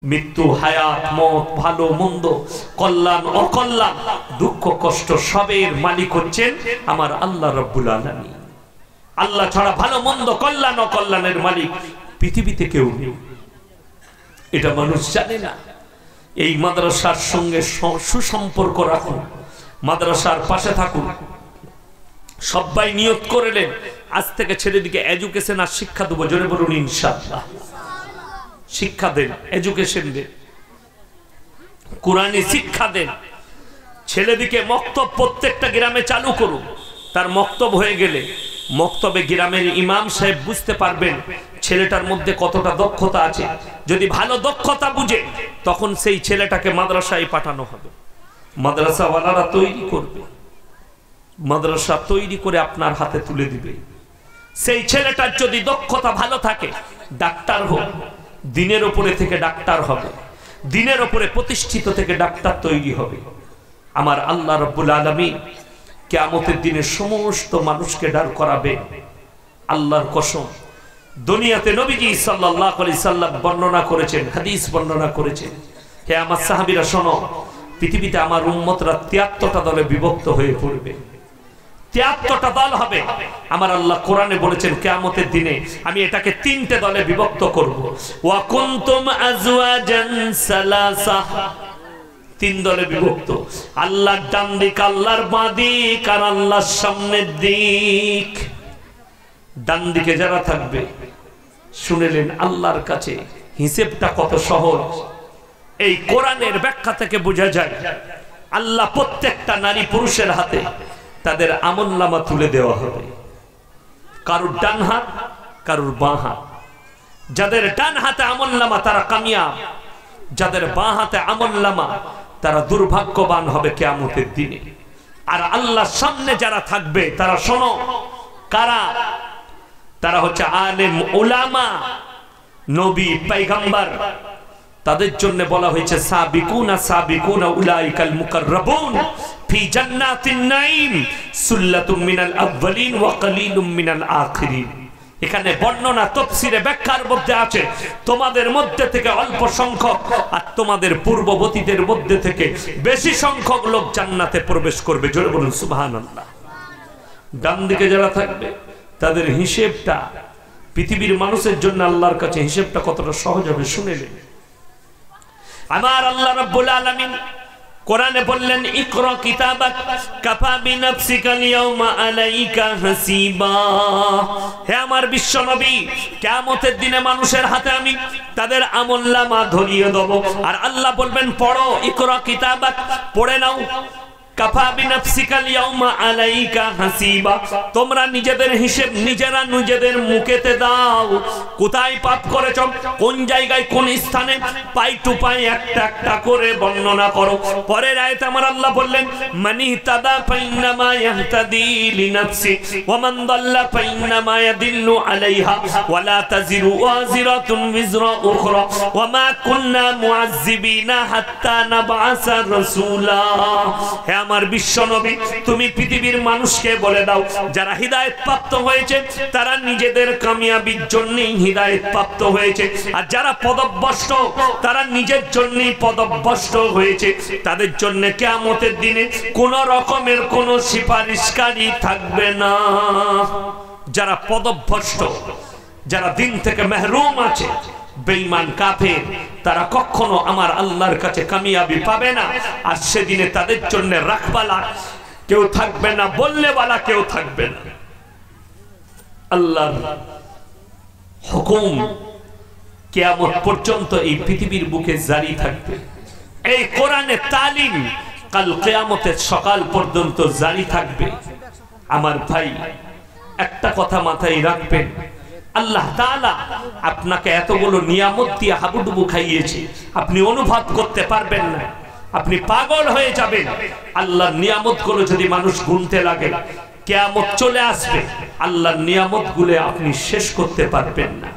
মৃত্যু, হায়াত, মত, ভালো মন্দ, কল্যাণ অকল্যাণ, দুঃখ কষ্ট সবের মালিক হচ্ছেন আমার আল্লাহ রাব্বুল আলামিন। আল্লাহ ছাড়া ভালো মন্দ, কল্যাণ অকল্যাণের মালিক পৃথিবীতে কেউ নেই। এটা মানুষ জানে না। এই মাদ্রাসার সঙ্গে সুসম্পর্ক রাখুন, মাদ্রাসার পাশে থাকুন। সবাই নিয়ত করলেন আজ থেকে ছেলেদিকে এডুকেশন আর শিক্ষা দেবো। জোরে বলুন ইনশাআল্লাহ। শিক্ষা দেন, এডুকেশন দেন, কোরআনী শিক্ষা দেন। ছেলেদিকে মক্তব প্রত্যেকটা গ্রামে চালু করুন। তার মক্তব হয়ে গেলে মক্তবে গ্রামের ইমাম সাহেব বুঝতে পারবেন ছেলেটার মধ্যে কতটা দক্ষতা আছে। যদি ভালো দক্ষতা বুঝে তখন সেই ছেলেটাকে মাদ্রাসায় পাঠানো হবে। মাদ্রাসাওয়ালারা তৈরি করবে, মাদ্রাসা তৈরি করে আপনার হাতে তুলে দিবে। সেই ছেলেটার যদি দক্ষতা ভালো থাকে, ডাক্তার হোক, দিনের উপরে থেকে ডাক্তার হবে, দিনের উপরে প্রতিষ্ঠিত থেকে ডাক্তার তৈরি হবে। আমার আল্লাহ রাব্বুল আলামিন কিয়ামতের দিনে সমস্ত মানুষকে দাঁড় করাবে। আল্লাহর কসম, দুনিয়াতে নবীজি সাল্লাল্লাহু আলাইহি সাল্লাম বর্ণনা করেছেন, হাদিস বর্ণনা করেছেন, হে আমার সাহাবীরা শোনো, পৃথিবীতে আমার উম্মতরা 73টা দলে বিভক্ত হয়ে পড়বে। 73টা দল হবে। আমার আল্লাহ কোরআনে বলেছেন কিয়ামতের দিনে আমি এটাকে 3টে দলে বিভক্ত করব। ওয়া কুনতুম আজওয়াজান সালাসা, 3 দলে বিভক্ত। আল্লাহর ডান দিক, আল্লাহর বাঁ দিক, আর আল্লাহর সামনের দিক। ডান দিকে যারা থাকবে, শুনলেন আল্লাহর কাছে হিসেবটা কত সহজ। এই কোরআনের ব্যাখ্যা থেকে বোঝা যায় আল্লাহ প্রত্যেকটা নারী পুরুষের হাতে তাদের আমলনামা তুলে দেওয়া হবে। কারুর ডান হাত, কারুর বাঁ হাত। যাদের ডান হাতে আমলনামা তারা কামিয়াব, যাদের বাঁ হাতে আমলনামা তারা দুর্ভাগ্যবান হবে কিয়ামতের দিনে। আর আল্লাহর সামনে যারা থাকবে তারা শোনো কারা? তারা হচ্ছে আলেম, উলামা, নবী, পয়গম্বর। তাদের জন্য বলা হয়েছে সাবিকুনা সাবিকুনা উলাইকাল মুকাররাবুন ফি জান্নাতিন নাঈম সুল্লাতুম মিনাল আউয়ালিন ওয়া কালিলুম মিনাল আখিরিন। এখানে বর্ণনা তাফসীরে ব্যাখ্যার মধ্যে আছে তোমাদের মধ্যে থেকে অল্প সংখ্যক আর তোমাদের পূর্ববর্তীদের মধ্যে থেকে বেশি সংখ্যক লোক জান্নাতে প্রবেশ করবে। জোরে বলুন সুবহানাল্লাহ। ডান দিকে যারা থাকবে তাদের হিসেবটা পৃথিবীর মানুষের জন্য আল্লাহর কাছে হিসেবটা কতটা সহজ হবে শুনেলেন। আমার আল্লাহ রাব্বুল আলামিন কোরআনে বললেন ইকরা কিতাবাক কাফা বিনাফসিকাল ইয়াউমা আলাইকা হাসিবা। হে আমার বিশ্ব নবী, কিয়ামতের দিনে মানুষের হাতে আমি তাদের আমলনামা ধরিয়ে দেব। আর আল্লাহ বলবেন পড়ো, ইকরা কিতাবাক, পড়ে নাও। কাফা বিনাফসিকাল ইয়াউমা আলাইকা হাসিবা। তোমরা নিজেদের হিসাব নিজেরা নিজেদের মুখেতে দাও। কোথায় পাপ করেছো, কোন জায়গায়, কোন স্থানে, পাই টু পাই একটা একটা করে বর্ণনা করো। পরের আয়াতে আমার আল্লাহ বললেন মানি তাদা ফাইন্নামা ইয়াহতাদি লিনাফসি ওয়া মান দাল্লা ফাইন্নামা ইয়াদিল্লু আলাইহা ওয়া লা তাজিরু ওয়াজিরাতুন বিজরা উখরা ওয়া মা কুননা মুআযযিবিনা হাত্তা নাবআসা রাসূলা। হে আমার বিশ্ব নবী, তুমি পৃথিবীর মানুষকে বলে দাও যারা হিদায়াত প্রাপ্ত হয়েছে তারা নিজেদের কামিয়াবির জন্যই হিদায়াত প্রাপ্ত হয়েছে, আর যারা পদভ্রষ্ট তারা নিজের জন্যই পদভ্রষ্ট হয়েছে। তাদের জন্য কিয়ামতের দিনে কোন রকমের কোন সুপারিশকারী থাকবে না। যারা পদভ্রষ্ট, যারা দিন থেকে মাহরুম আছে, বেঈমান কাফের, তারা কখনো আমার আল্লাহর কাছে কামিয়াবি পাবে না। আর সেদিনে তাদের জন্য রাখবালা কেউ থাকবে না, বললেওয়ালা কেউ থাকবে না। আল্লাহর হুকুম কিয়ামত পর্যন্ত এই পৃথিবীর বুকে জারি থাকবে। এই কোরআনের তালিম কাল কিয়ামতের সকাল পর্যন্ত জারি থাকবে। আমার ভাই, একটা কথা মাথায় রাখবেন, আল্লাহ তাআলা আপনাকে এতগুলো নিয়ামত দিয়ে হাবুডুবু খাইয়েছে, আপনি অনুভব করতে পারবেন না, আপনি পাগল হয়ে যাবেন। আল্লাহর নিয়ামতগুলো যদি মানুষ গুনতে লাগে, কিয়ামত চলে আসবে, আল্লাহর নিয়ামতগুলো আপনি শেষ করতে পারবেন না।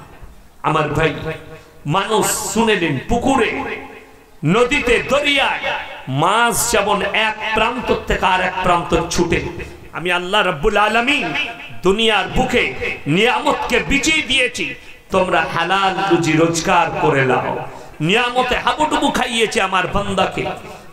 আমার ভাই, মানুষ শুনেলেন পুকুরে, নদীতে, দরিয়ায় মাছ যেমন এক প্রান্ত থেকে আর এক প্রান্ত ছুটে, আমি আল্লাহ রাব্বুল আলামিন দুনিয়ার বুকে নিয়ামতকে বিছিয়ে দিয়েছি, তোমরা হালাল রুজি রোজগার করে নাও। নিয়ামতে হাবুডুবু খাইয়েছে আমার বান্দাকে।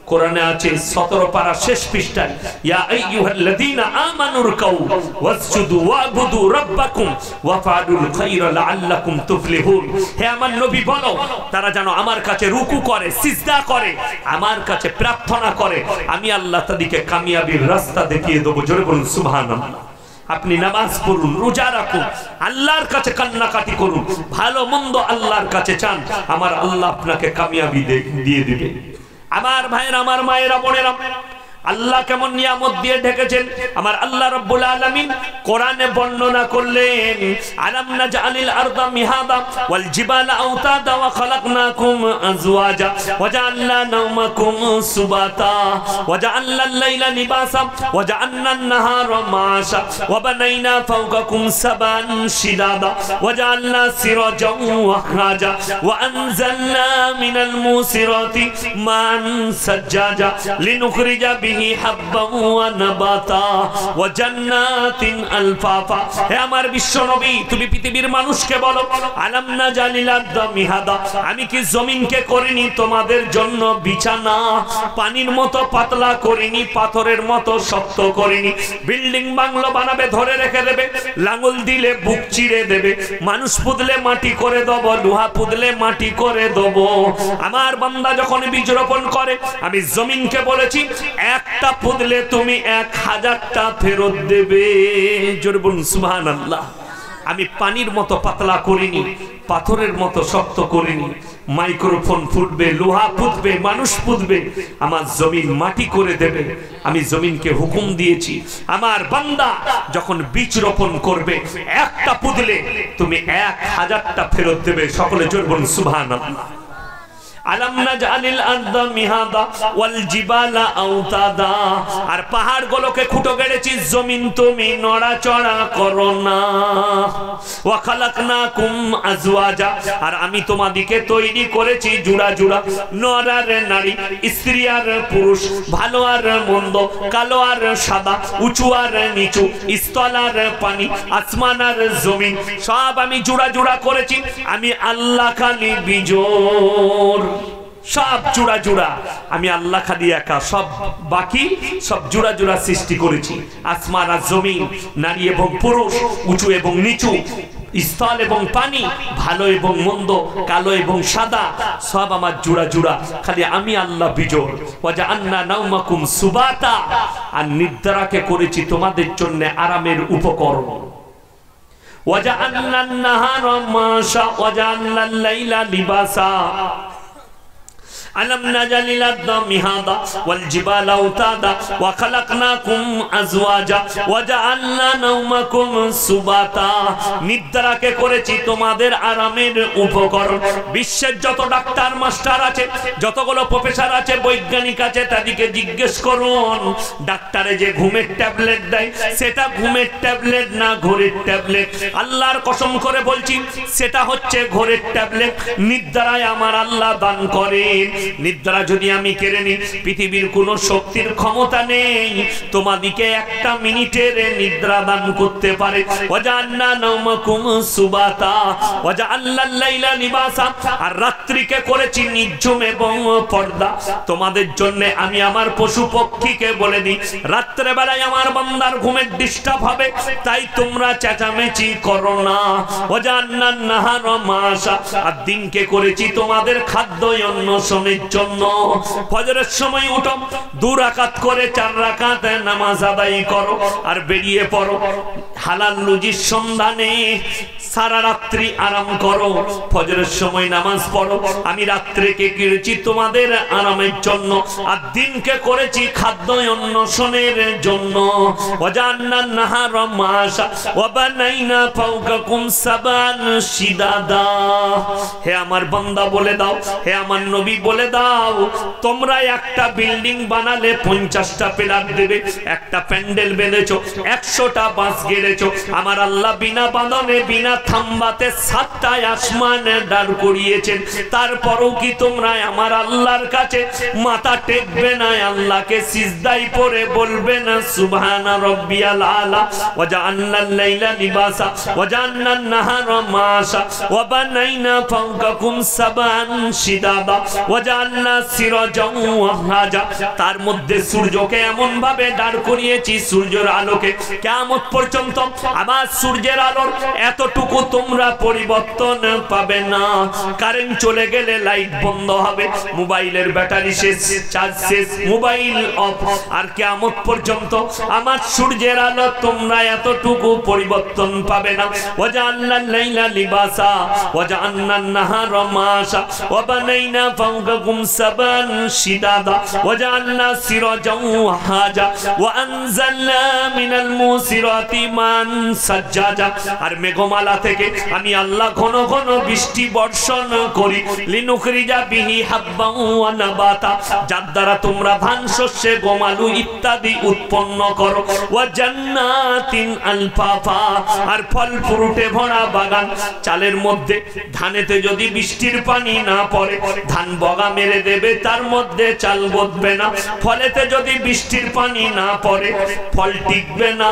কোরআনে আছে 17 পারা শেষ পৃষ্ঠায়, ইয়া আইয়ুহাল্লাযীনা আমানু রুকাউ ওয়াসজুদু ওয়া'বুদু রাব্বাকুম ওয়াফআলুল খায়রা লাআল্লাকুম তুফলিহুন। হে আমার নবী বলো, তারা যেন আমার কাছে রুকু করে, সিজদা করে, আমার কাছে প্রার্থনা করে, আমি আল্লাহ তাদেরকে কামিয়াবির রাস্তা দেখিয়ে দেব। জোরে বলুন সুবহানাল্লাহ। আপনি নামাজ পড়ুন, রোজা রাখুন, আল্লাহর কাছে কান্নাকাটি করুন, ভালো মন্দ আল্লাহর কাছে চান, আমার আল্লাহ আপনাকে কামিয়াবি দিয়ে দিবে। আমার ভাইয়েরা, আমার মায়েরা, বোনেরা, আল্লাহ কেমন নিয়ামত দিয়ে ঢেকেছেন আমার আল্লাহ রাব্বুল আলামিন কোরআনে বর্ণনা করলেন। আলাম নাজআলিল আরদা মিহাদা ওয়াল জিবালা আওতাদা ওয়া খালাকনাকুম আজওয়াজা ওয়া জাআলনা নাওমাকুম সুবাতা ওয়া জাআলনাল লাইলা লিবাসা ওয়া জাআলনান নাহারা মাআশা ওয়া বানাইনা ফাওকাকুম সাবান শিদাদা ওয়া জাআলনা সিরাজাও ওয়া খাজা ওয়া আনজালনা মিনাল মুসিরাতি মান সাজ্জাজা লিনুখরিজা হাব্বা ওয়া নাবাতা ওয়া জান্নাতিন আলফাফা। হে আমার বিশ্ব নবী, তুমি পৃথিবীর মানুষকে বলো, আলাম নাজালিল আরদা মিহাদা, আমি কি জমিনকে করিনি তোমাদের জন্য বিছানা, পানির মতো পাতলা করিনি, পাথরের মতো শক্ত করিনি। বিল্ডিং বাংলো বানাবে, ধরে রেখে দেবে, লাঙল দিলে বুক চিড়ে দেবে, মানুষ পুদলে মাটি করে দেব, লোহা পুদলে মাটি করে দেব। আমার বান্দা যখন বীজ রোপণ করে, আমি জমিনকে বলেছি একটা পুদলে তুমি 1000টা ফেরত দেবে। জোরে বলুন সুবহানাল্লাহ। আমি পানির মতো পাতলা করিনি, পাথরের মতো শক্ত করিনি। মাইক্রোফোন ফুটবে, লোহা পুতবে, মানুষ পুতবে, আমার জমিন মাটি করে দেবে। আমি জমিনকে হুকুম দিয়েছি, আমার বান্দা যখন বীজ রোপণ করবে, একটা পুদলে তুমি 1000টা ফেরত দেবে। সকলে জোরে বলুন সুবহানাল্লাহ। আলাম নাজআলিল আরদা মিহাদা ওয়াল জিবালা আওতাদা, আর পাহাড়গুলোকে খুঁটো গেড়েছি, জমিন তুমি নড়াচড়া করো না। ওয়া খালাকনাকুম আজওয়াজা, আর আমি তোমাদেরকে তৈরি করেছি জোড়া জোড়া, নর আর নারী, স্ত্রী আর পুরুষ, ভালো আর মন্দ, কালো আর সাদা, উঁচু আর নিচু, স্থল আর পানি, আসমান আর জমিন, সব আমি জোড়া জোড়া করেছি। আমি আল্লাহ খালি বিজোড়, সব জোড়া জোড়া, আমি আল্লাহ খালি একা, সব বাকি সব জোড়া জোড়া সৃষ্টি করেছি। আসমান আর জমিন, নারী এবং পুরুষ, উঁচু এবং নিচু, স্থল এবং পানি, ভালো এবং মন্দ, কালো এবং সাদা, সব আমার জোড়া জোড়া, খালি আমি আল্লাহ বিজোড়। ওয়া জাআলনা নাওমাকুম সুবাতা, আর নিদ্রাকে করেছি তোমাদের জন্য আরামের উপকরণ। ওয়া জাআলনান নাহারা মাশা ওয়া জাআলনাল লাইলা লিবাসা। আলাম নাজালিল আরদা মিহাদা ওয়াল জিবালা আওতাদা ওয়া খালাকনাকুম আজওয়াজা ওয়া জাআলনা নাওমাকুম সুবাতা। নিদ্রাকে করেছি তোমাদের আরামের উপকরণ। বিশ্বের যত ডাক্তার মাস্টার আছে, যতগুলো প্রফেসর আছে, বৈজ্ঞানিক আছে, তাদেরকে জিজ্ঞেস করুন, ডাক্তারে যে ঘুমের ট্যাবলেট দেয়, সেটা ঘুমের ট্যাবলেট না ঘোরের ট্যাবলেট? আল্লাহর কসম করে বলছি, সেটা হচ্ছে ঘোরের ট্যাবলেট। নিদ্রায় আমার আল্লাহ দান করেন। নিদ্রা যদি আমি কেড়ে নিই, পৃথিবীর কোন শক্তির ক্ষমতা নেই তোমাদিকে একটা মিনিটের নিদ্রা দান করতে পারে। ওয়াজান্না নাওমাকুম সুবাতা ওয়াজাআল্লাল লাইলা লিবাসা, আর রাত্রিকে করেছি নিঝুম এবং পর্দা তোমাদের জন্য। আমি আমার পশু পক্ষীকে বলে দিই, রাত্রে বেলায় আমার বান্দার ঘুমের ডিস্টার্ব হবে, তাই তোমরা চেঁচামেচি করো না। ওয়াজান্নান নাহারা মাশা, আর দিনকে করেছি তোমাদের খাদ্য অন্বেষণের জন্য। ফজরের সময় উঠো, 2 রাকাত করে 4 রাকাত নামাজ আদায় করো, আর বেরিয়ে পড়ো হালাল রুজির সন্ধানে। সারা রাত্রি আরাম করো, ফজরের সময় নামাজ পড়ো। আমি রাত্রিকে করেছি তোমাদের আরামের জন্য, আর দিনকে করেছি খাদ্য অন্বেষণের জন্য। ওয়াজান্নান নাহারা মাশা ওয়া বানাইনা ফাওকাকুম সাবান শিদাদা। হে আমার বান্দা বলে দাও, হে আমার নবী বলে বলে দাও তোমরা একটা বিল্ডিং বানালে 50টা পিলার দেবে, একটা প্যান্ডেল বেঁধেছো, 100টা বাঁশ গেড়েছো, আমার আল্লাহ বিনা বাঁধনে বিনা থাম্বাতে 7টা আসমানে দাঁড় করিয়েছেন, তারপরও কি তোমরা আমার আল্লাহর কাছে মাথা টেকবে না, আল্লাহকে সিজদায় পড়ে বলবে না সুবহানা রাব্বিয়াল আলা ওয়া জাআলনাল লাইলা লিবাসা ওয়া জাআলনান নাহারা মাশা ওয়া বানাইনা ফাওকাকুম সাবান শিদাদা ওয়া জাআলনা সিরাজাও ওয়াহাজা। তার মধ্যে সূর্যকে এমন ভাবে দাঁড় করিয়েছি সূর্যের আলোকে কিয়ামত পর্যন্ত আবার সূর্যের আলোর এতটুকু তোমরা পরিবর্তন পাবে না। কারেন্ট চলে গেলে লাইট বন্ধ হবে, মোবাইলের ব্যাটারি শেষ, চার্জ শেষ, মোবাইল অফ, আর কিয়ামত পর্যন্ত আমার সূর্যের আলো তোমরা এতটুকু পরিবর্তন পাবে না। ওয়াজআলনাল লাইলা লিবাসা ওয়াজআলনান নাহারা মাশা ওয়া বানাইনা ফাওকাকুম সাবান শিদাদা ওয়াজআলনা সিরাজাও ওয়াহাজা ওয়া আনজালনা মিনাল মুসিরাতি মান সাজ্জাজা। আর মেঘমালা থেকে আমি আল্লাহ ঘন ঘন বৃষ্টি বর্ষণ করি, লিনুখরিজা বিহি হাব্বান ওয়া নাবাতা, যার দ্বারা তোমরা ধান শস্যে গমালু ইত্যাদি উৎপন্ন করো। ওয়া জান্নাতিন আলফাফা, আর ফল ফ্রুটে ভরা বাগান। চালের মধ্যে ধানেতে যদি বৃষ্টির পানি না পড়ে ধান বগা মেরে দেবে, তার মধ্যে চাল বদবে না। ফলেতে যদি বৃষ্টির পানি না পড়ে ফল টিকবে না।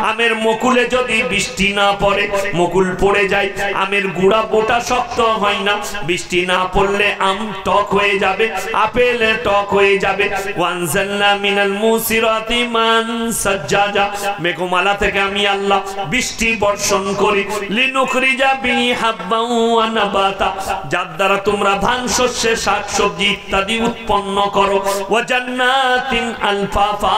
আমের মুকুলে যদি বৃষ্টি না পড়ে মুকুল পড়ে যায়, আমের গুড়া বোটা শক্ত হয় না। বৃষ্টি না পড়লে আম টক হয়ে যাবে, আপেল টক হয়ে যাবে। ওয়ানজালনা মিনাল মুসিরাতি মান সাজ্জাজা, মেঘমালা থেকে আমি আল্লাহ বৃষ্টি বর্ষণ করি, লিনুখরিজা বিহি হাব্বান ওয়া নাবাতা, যার দ্বারা তোমরা ধান শস্যে শাকসবজি ইত্যাদি উৎপন্ন করো। ওয়া জান্নাতিন আলফাফা,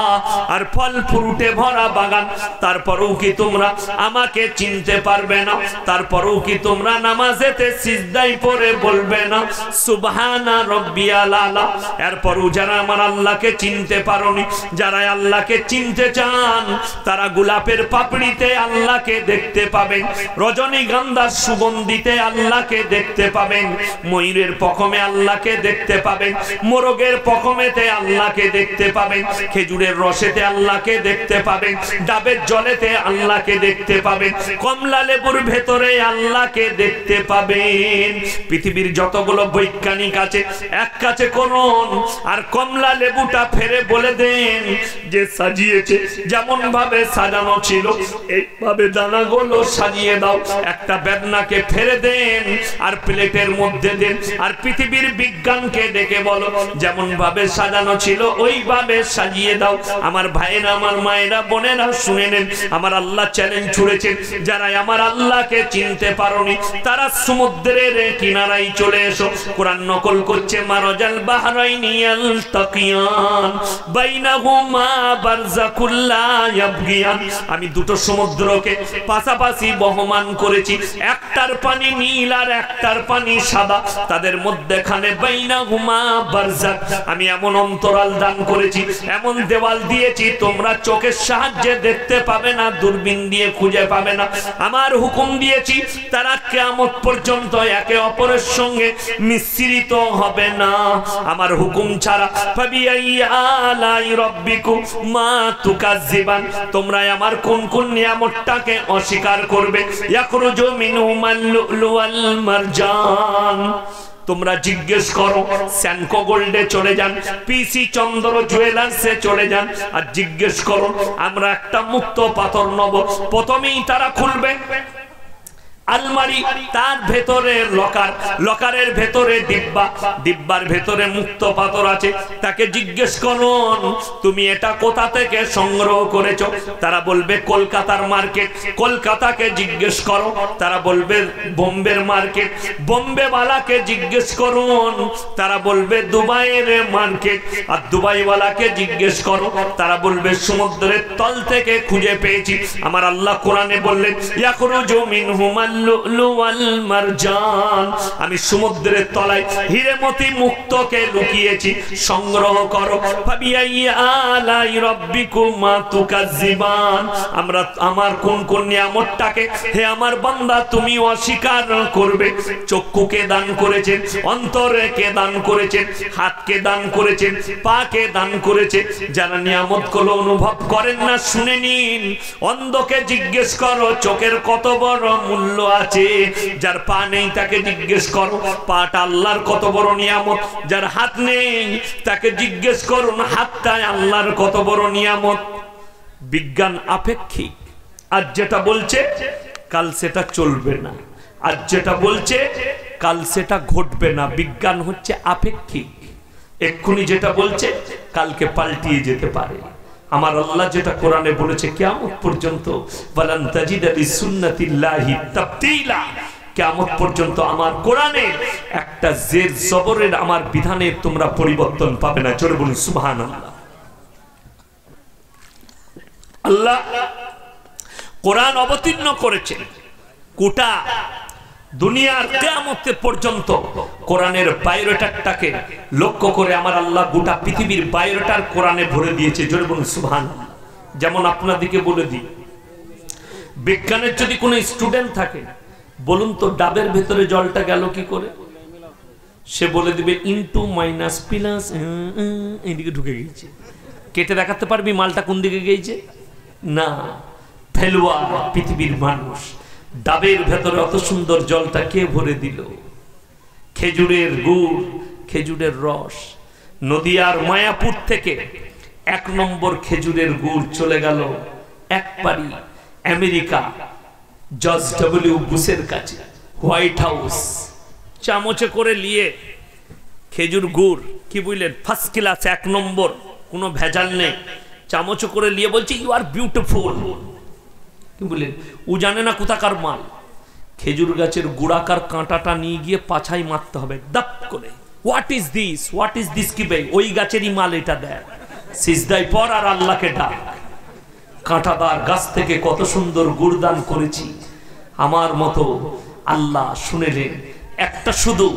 আর ফল ফ্রুটে ভরা বাগান। তারপরেও কি তোমরা আমাকে চিনতে পারবে না? তারপরেও কি তোমরা নামাজেতে সিজদায় পড়ে বলবে না সুবহানা রাব্বিয়াল আলা? এরপরও যারা আমার আল্লাহকে চিনতে পারোনি, যারা আল্লাহকে চিনতে চান তারা গোলাপের পাপড়িতে আল্লাহকে দেখতে পাবেন, রজনীগন্ধার সুগন্ধিতে আল্লাহকে দেখতে পাবেন, ময়ূরের পখমে আল্লাহকে দেখতে পাবেন, মোরগের পখমেতে আল্লাহকে দেখতে পাবেন, খেজুরের রসেতে আল্লাহকে দেখতে পাবেন, ডাবের জলেতে আল্লাহকে দেখতে পাবেন, কমলা লেবুর ভেতরে আল্লাহকে দেখতে পাবেন। পৃথিবীর যতগুলো বৈজ্ঞানিক আছে এক কাছে করুন, আর কমলা লেবুটা ফেরে বলে দেন যে সাজিয়েছে যেমন ভাবে সাজানো ছিল এইভাবে দানাগুলো সাজিয়ে দাও। একটা বেদনাকে ফেরে দেন আর প্লেটের মধ্যে দেন, আর পৃথিবীর বিজ্ঞানকে ডেকে বলো যেমন ভাবে সাজানো ছিল ওইভাবে সাজিয়ে দাও। আমার ভাইয়েরা, আমার মায়েরা, বোনেরা শুনে নেন, আমার আল্লাহ চ্যালেঞ্জ ছুড়েছেন, যারা আমার আল্লাহকে চিনতে পারোনি তারা সমুদ্রের কিনারায় চলে এসো। কোরআন নকল করছে, মারাজাল বাহরাইনি ইয়ালতাকিয়ান বাইনাহুমা বারযাকুল লা ইয়াবগিয়ান। আমি দুটো সমুদ্রকে পাশাপাশি বহমান করেছি, একটার পানি নীল আর একটার পানি সাদা, তাদের মধ্যখানে বাইনাহুমা বারযাক। আমি এমন অন্তরাল দান করেছি, এমন দেওয়াল দিয়েছি তোমরা চোখের সাহায্যে দেখতে পাবে না, দূরবীন দিয়ে খুঁজে পাবে না। আমার হুকুম দিয়েছি তারা কিয়ামত পর্যন্ত একে অপরের সঙ্গে মিশ্রিত হবে না আমার হুকুম ছাড়া। ফাবিআই আলাই রাব্বিকুমা তুকাজ্জিবান, তোমরা আমার কোন কোন নিয়ামতটাকে অস্বীকার করবে? ইয়াখরুজু মিনহুমাল লুলু ওয়াল মারজান। তোমরা জিজ্ঞেস করো, স্যানকো গোল্ডে চলে যান, পিসি চন্দ্র জুয়েলার্সে চলে যান, আর জিজ্ঞেস করো আমরা একটা মুক্ত পাথর নেব। প্রথমেই তারা খুলবে আলমারি, তার ভেতরে লকার, লকারের ভেতরে ডিব্বা, ডিব্বার ভেতরে মুক্ত পাথর আছে। তাকে জিজ্ঞেস করুন তুমি এটা কোথা থেকে সংগ্রহ করেছো? তারা বলবে কলকাতার মার্কেট। কলকাতাকে জিজ্ঞেস করো, তারা বলবে বোম্বের মার্কেট। বোম্বে ওয়ালাকে জিজ্ঞেস করুন, তারা বলবে দুবাইয়ের মার্কেট। আর দুবাই ওয়ালাকে জিজ্ঞেস করো, তারা বলবে সমুদ্রের তল থেকে খুঁজে পেয়েছি। আমার আল্লাহ কোরআনে বললেন ইয়াখরুজু মিনহুমাল লুলু ওয়াল মারজান, আমি সমুদ্রের তলায় হীরেমতি মুক্তকে লুকিয়েছি, সংগ্রহ করো। ফাবিআই আলাই রাব্বিকুমা তুকাজ্জিবান, আমরা আমার কোন কোন নিয়ামতটাকে হে আমার বান্দা তুমি অস্বীকার করবে? চক্ষুকে দান করেছেন, অন্তরকে দান করেছেন, হাতকে দান করেছেন, পাকে দান করেছে। যারা নিয়ামতগুলো অনুভব করেন না শুনে নিন। অন্ধকে জিজ্ঞেস করো চোখের কত বড় মূল্য আছে, যার পা নেই তাকে জিজ্ঞেস করো পাটা আল্লাহর কত বড় নিয়ামত, যার হাত নেই তাকে জিজ্ঞেস করুন হাতটাই আল্লাহর কত বড় নিয়ামত। বিজ্ঞান আপেক্ষিক, আজ যেটা বলছে কাল সেটা চলবে না, আজ যেটা বলছে কাল সেটা ঘটবে না। বিজ্ঞান হচ্ছে আপেক্ষিক, এক্ষুনি যেটা বলছে কালকে পাল্টিয়ে যেতে পারে। আমার আল্লাহ যেটা কোরআনে বলেছে কিয়ামত পর্যন্ত ওয়ালান তাজিদা লিসুন্নাতিল্লাহি তাবদীলা, কিয়ামত পর্যন্ত আমার কোরআনে একটা জের জবরের আমার বিধানের তোমরা পরিবর্তন পাবে না। জোরে বলুন সুবহানাল্লাহ। আল্লাহ কোরআন অবতীর্ণ করেছেন গোটা দুনিয়ার কিয়ামত পর্যন্ত। কোরআনের বায়োডাটাকে লক্ষ্য করে আমার আল্লাহ গোটা পৃথিবীর বায়োডাটার কোরআনে ভরে দিয়েছে। জোরে বলুন সুবহানাল্লাহ। যেমন আপনাদেরকে বলে দিই, বিজ্ঞানের যদি কোনো স্টুডেন্ট থাকে বলুন তো ডাবের ভেতরে জলটা গেল কি করে? সে বলে দিবে ইনটু মাইনাস প্লাস, এইদিকে ঢুকে গিয়েছে। কেটে দেখাতে পারবি মালটা কোন দিকে গিয়েছে? না। ফেলুয়া পৃথিবীর মানুষ, ডাবের ভেতরে অত সুন্দর জলটা কে ভরে দিল? খেজুরের গুড়, খেজুরের রস। নদিয়ার মায়াপুর থেকে 1 নম্বর খেজুরের গুড় চলে গেল এক পারি আমেরিকা, জর্জ ডব্লিউ বুশের কাছে, হোয়াইট হাউস। চামচে করে নিয়ে খেজুর গুড়, কি বুঝলেন, ফার্স্ট ক্লাস 1 নম্বর, কোনো ভেজাল নেই। চামচে করে নিয়ে বলছে ইউ আর বিউটিফুল। কি বললেন? ও জানে না কোথাকার মাল। খেজুর গাছের গোড়াকার কাঁটাটা নিয়ে গিয়ে পাছাই মারতে হবে দাপ করে। What is this, what is this? কি ভাই ওই গাছেরই মাল, এটা দেয়। সিজদায় পর আর আল্লাহকে ডাক। কাঁটাদার গাছ থেকে কত সুন্দর গুড় দান করেছি। আমার মতো আল্লাহ শুনেলেন। একটা শুধু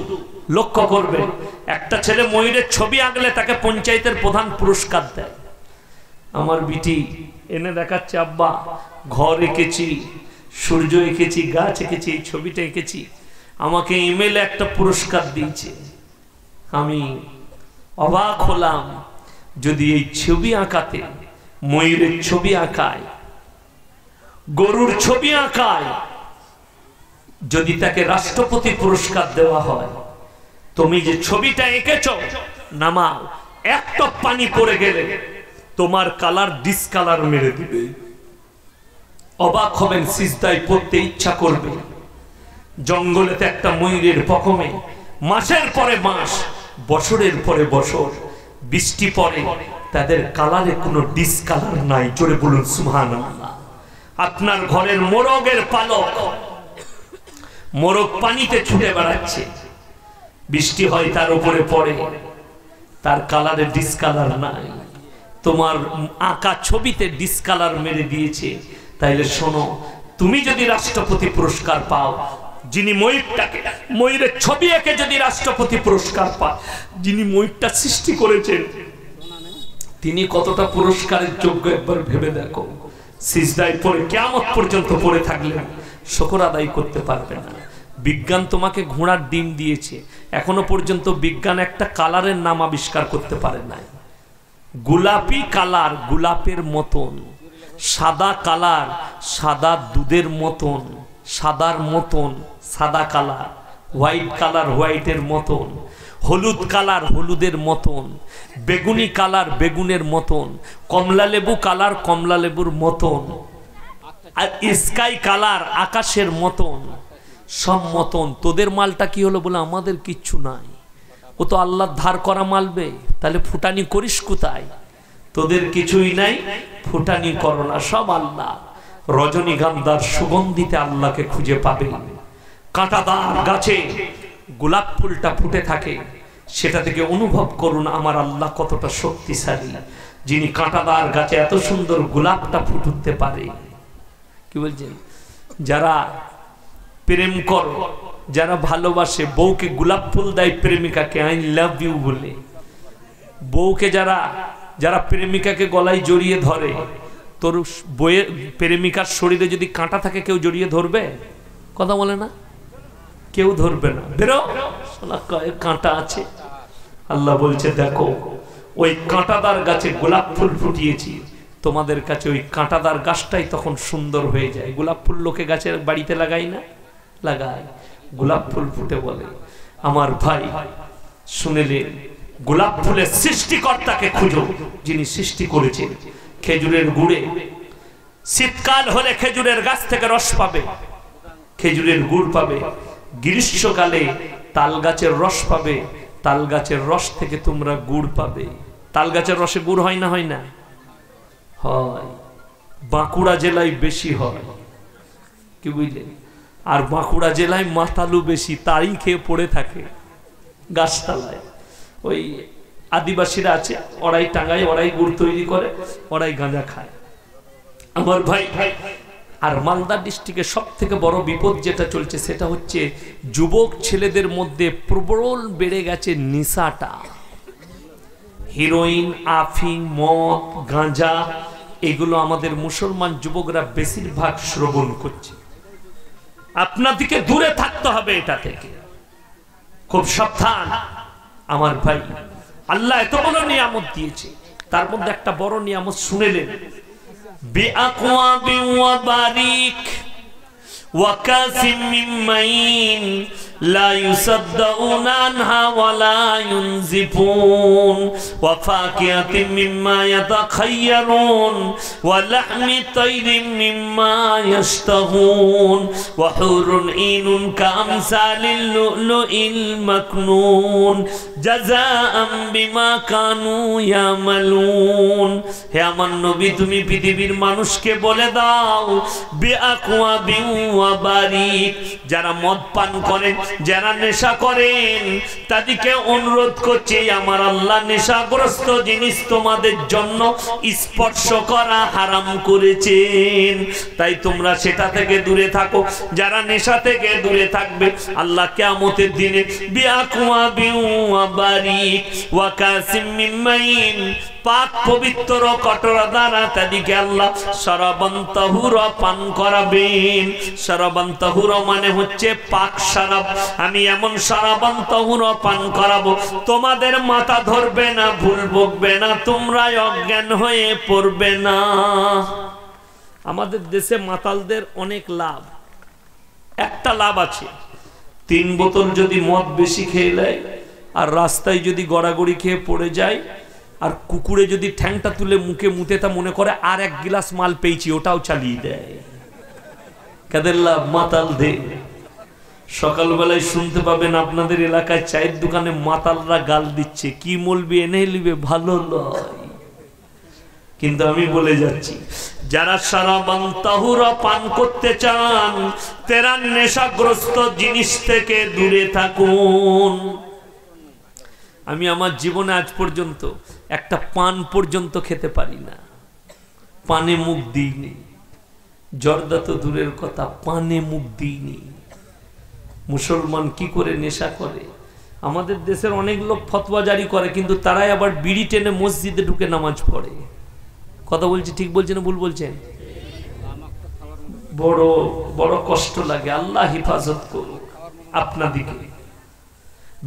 লক্ষ্য করবে, একটা ছেলে ময়ূরের ছবি আঁকলে তাকে পঞ্চায়েতের প্রধান পুরস্কার দেয়। আমার বিটি এনে দেখাচ্ছে, আব্বা ঘর এঁকেছি, সূর্য এঁকেছি, গাছ এঁকেছি, এই ছবিটা এঁকেছি, আমাকে ইমেলে একটা পুরস্কার দিয়েছে। আমি অবাক হলাম, যদি এই ছবি আঁকাতে, ময়ূরের ছবি আঁকায়, গরুর ছবি আঁকায়, যদি তাকে রাষ্ট্রপতি পুরস্কার দেওয়া হয়, তুমি যে ছবিটা এঁকেছ নামাও, এক টপ পানি পড়ে গেলে তোমার কালার ডিসকালার মেরে দিবে। অবাক হবেন, সিজদায় পড়তে ইচ্ছা করবে। জঙ্গলেতে একটা ময়ূরের পকমে মাসের পরে মাস, বছরের পরে বছর বৃষ্টি পড়ে, তাদের কালারে কোনো ডিসকালার নাই। জোরে বলুন সুবহানাল্লাহ। আপনার ঘরের মোরগের পালক, মোরগ পানিতে ছুটে বেড়াচ্ছে, বৃষ্টি হয় তার উপরে পড়ে, তার কালারে ডিসকালার নাই। তোমার আঁকা ছবিতে ডিসকালার মেরে দিয়েছে। তাইলে শোনো, তুমি যদি রাষ্ট্রপতি পুরস্কার পাও, যিনি ময়ূরটাকে, ময়ূরের ছবি এঁকে যদি রাষ্ট্রপতি পুরস্কার পায়, যিনি ময়ূরটা সৃষ্টি করেছেন তিনি কতটা পুরস্কারের যোগ্য একবার ভেবে দেখো। সিজদায় পড়ে কিয়ামত পর্যন্ত পড়ে থাকলে শুকর আদায় করতে পারবে না। বিজ্ঞান তোমাকে ঘোড়ার ডিম দিয়েছে, এখনো পর্যন্ত বিজ্ঞান একটা কালারের নাম আবিষ্কার করতে পারে নাই। গোলাপি কালার গোলাপের মতন, সাদা কালার সাদা দুধের মতন, সাদার মতন সাদা কালার, হোয়াইট কালার হোয়াইটের মতন, হলুদ কালার হলুদের মতন, বেগুনি কালার বেগুনের মতন, কমলা লেবু কালার কমলা লেবুর মতন, আর স্কাই কালার আকাশের মতন, সব মতন। তোদের মালটা কি হলো বলে আমাদের কিচ্ছু নাই, ও তো আল্লাহর ধার করা মালবে। তাহলে ফুটানি করিস কোথায়? তোদের কিছুই নাই, ফুটানি করো না, সব আল্লাহ। রজনীগন্ধার সুগন্ধিতে আল্লাহকে খুঁজে পাবে। কাঁটাদার গাছে গোলাপ ফুলটা ফুটে থাকে, সেটা থেকে অনুভব করুন আমার আল্লাহ কতটা শক্তিশালী, যিনি কাঁটাদার গাছে এত সুন্দর গোলাপটা ফুটতে পারে। কি বলছেন? যারা প্রেম করো। যারা ভালোবাসে বউকে গোলাপ ফুল দেয় প্রেমিকাকে আই লাভ ইউ বলে, বউকে যারা প্রেমিকাকে গলায় জড়িয়ে ধরে, তোর বইয়ের প্রেমিকার শরীরে যদি কাঁটা থাকে কেউ জড়িয়ে ধরবে? কথা বলে না, কেউ ধরবে না। বেরো, কাঁটা আছে। আল্লাহ বলছে দেখো ওই কাঁটাদার গাছে গোলাপ ফুল ফুটিয়েছি, তোমাদের কাছে ওই কাঁটাদার গাছটাই তখন সুন্দর হয়ে যায়। গোলাপ ফুল লোকে গাছের বাড়িতে লাগাই না? লাগায়। গোলাপ ফুল ফুটে বলে আমার ভাই শুনেলেন, গোলাপ ফুলের সৃষ্টিকর্তাকে খুঁজো, যিনি সৃষ্টি করেছেন। খেজুরের গুড়ে শীতকাল হলে খেজুরের গাছ থেকে রস পাবে, খেজুরের গুড় পাবে। গ্রীষ্মকালে তাল গাছের রস পাবে, তাল গাছের রস থেকে তোমরা গুড় পাবে। তাল গাছের রসে গুড় হয় না? হয় না? হয়। বাঁকুড়া জেলায় বেশি হয়, কি বুঝলেন? আর বাঁকুড়া জেলায় মাতালু বেশি, তারই খেয়ে পড়ে থাকে গাছতলায়। ওই আদিবাসীরা আছে, ওরাই টাঙ্গায়, ওরাই গুড় তৈরি করে, ওরাই গাঁজা খায়। আমার ভাই, আর মালদা ডিস্ট্রিক্টে সব থেকে বড় বিপদ যেটা চলছে সেটা হচ্ছে যুবক ছেলেদের মধ্যে প্রবল বেড়ে গেছে নেশাটা। হিরোইন, আফিং, মদ, গাঁজা, এগুলো আমাদের মুসলমান যুবকরা বেশিরভাগ শ্রবণ করছে। আপনাদেরকে দূরে থাকতে হবে এটা থেকে, খুব সাবধান। আমার ভাই, আল্লাহ এত বড় নিয়ামত দিয়েছে, তার মধ্যে একটা বড় নিয়ামত শুনেলেন, বিআকওয়াবি ওয়া বারিক ওয়া কাসিম মিন মাইন লা ইউসাদ্দাউনা আনহা ওয়া লা ইউনজিফুন ওয়া ফাকিহাতিন মিম্মা ইয়াতাখায়্যারুন ওয়া লাহমি তায়রিন মিম্মা ইয়াশতাহুন ওয়া হুরুন ঈনুন কামসালিল লুলুইল মাকনুন জাযাআম বিমা কানু ইয়ামালুন। হে আমার নবী, তুমি পৃথিবীর মানুষকে বলে দাও, বিআকওয়াবি ওয়া বারিক, যারা মদ পান করেন, যারা নেশা করেন, তাদেরকে অনুরোধ করছে, আমার আল্লাহ নেশাগ্রস্ত জিনিস তোমাদের জন্য স্পর্শ করা হারাম করেছেন, তাই তোমরা সেটা থেকে দূরে থাকো। যারা নেশা থেকে দূরে থাকবে, আল্লাহ কিয়ামতের দিনে বিআকওয়াবি ওয়া বারিক ওয়া কাসিম মিন মাইন, পাক পবিত্র কটরা দ্বারা তাদেরকে আল্লাহ শরাবান তাহুরা পান করাবেন। শরাবান তাহুরা মানে হচ্ছে পাক শরাব। আমি এমন শরাবান তাহুরা পান করাবো, তোমাদের মাথা ধরবে না, ভুল বকবে না, তোমরা অজ্ঞান হয়ে পড়বে না। আমাদের দেশে মাতালদের অনেক লাভ। একটা লাভ আছে, 3 বোতল যদি মদ বেশি খেয়ে নেয় আর রাস্তায় যদি গড়াগড়ি খেয়ে পড়ে যায়, আর কুকুরে যদি ঠ্যাংটা তুলে মুখে মুতে তা মনে করে আর 1 গ্লাস মাল পেয়েছি, ওটাও চালিয়ে দেয়। কাদের লাভ? মাতালদের। সকালবেলায় শুনতে পাবেন আপনাদের এলাকায় চায়ের দোকানে মাতালরা গাল দিচ্ছে, কি মলবি এনে নিবে, ভালো নয়। কিন্তু আমি বলে যাচ্ছি, যারা শরাবান তাহুরা পান করতে চান, তেরা নেশাগ্রস্ত জিনিস থেকে দূরে থাকুন। আমি আমার জীবনে আজ পর্যন্ত একটা পান পর্যন্ত খেতে পারি না, পানে মুখ দিইনি। জর্দা তো দূরের কথা, পানে মুখ দিইনি। মুসলমান কি করে নেশা করে? আমাদের দেশের অনেক লোক ফতোয়া জারি করে, কিন্তু তারাই আবার বিড়ি টেনে মসজিদে ঢুকে নামাজ পড়ে। কথা বলছি, ঠিক বলছেন না ভুল বলছেন? বড় বড় কষ্ট লাগে। আল্লাহ হিফাজত করুক আপনাদিকে।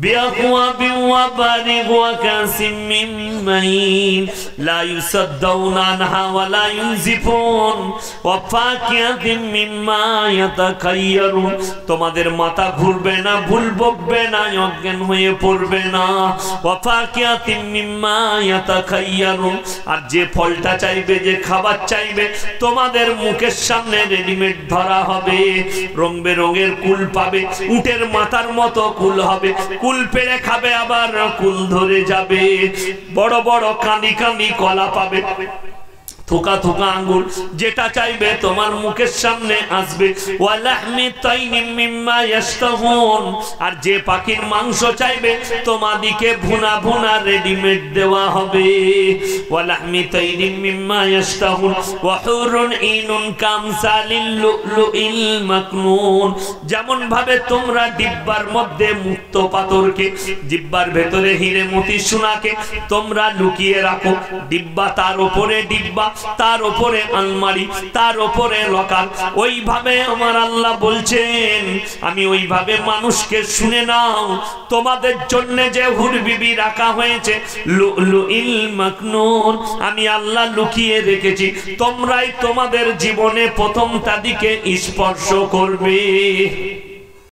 বিআকওয়াবি ওয়া বারিক ওয়া কাসিম মিন মাইন লা ইউসাদ্দাউনা আনহা ওয়া লা ইউনজিফুন ওয়া ফাকিহাতিন মিম্মা ইয়াতাখায়্যারুন, তোমাদের মাথা ঘুরবে না, ভুল বকবে না, অজ্ঞান হয়ে পড়বে না। ওয়া ফাকিহাতিন মিম্মা ইয়াতাখায়্যারুন, আর যে ফলটা চাইবে, যে খাবার চাইবে, তোমাদের মুখের সামনে রেডিমেড ধরা হবে। রং বেরঙের কুল পাবে, উটের মাথার মতো কুল হবে, কুল পেড়ে খাবে, আবার কুল ধরে যাবে। বড় বড় কানি কানি কলা পাবে, থোকা থোকা আঙ্গুর, যেটা চাইবে তোমার মুখের সামনে আসবে। ওয়ালাহমি তাইনিম মিম্মা ইয়াশতাহুন, আর যে পাখির মাংস চাইবে তোমাদিকে ভুনা ভুনা রেডিমেড দেওয়া হবে। ওয়ালাহমি তাইনিম মিম্মা ইয়াশতাহুন ওয়া হুরুন ইনুন কামসালিল লুলুইল মাকনুন, যেমন ভাবে তোমরা ডিব্বার মধ্যে মুক্ত পাথরকে, ডিব্বার ভেতরে হিরে মতি সোনাকে তোমরা লুকিয়ে রাখো, ডিব্বা তার উপরে ডিব্বা, তার উপরে আলমারি, তার উপরে লকার, ওইভাবে আমার আল্লাহ বলছেন আমি ওইভাবে মানুষকে শুনে নাও, তোমাদের জন্য যে হুর বিবি রাখা হয়েছে লুলুইল মাকনুন, আমি আল্লাহ লুকিয়ে রেখেছি, তোমরাই তোমাদের জীবনে প্রথম তাদিকে স্পর্শ করবে।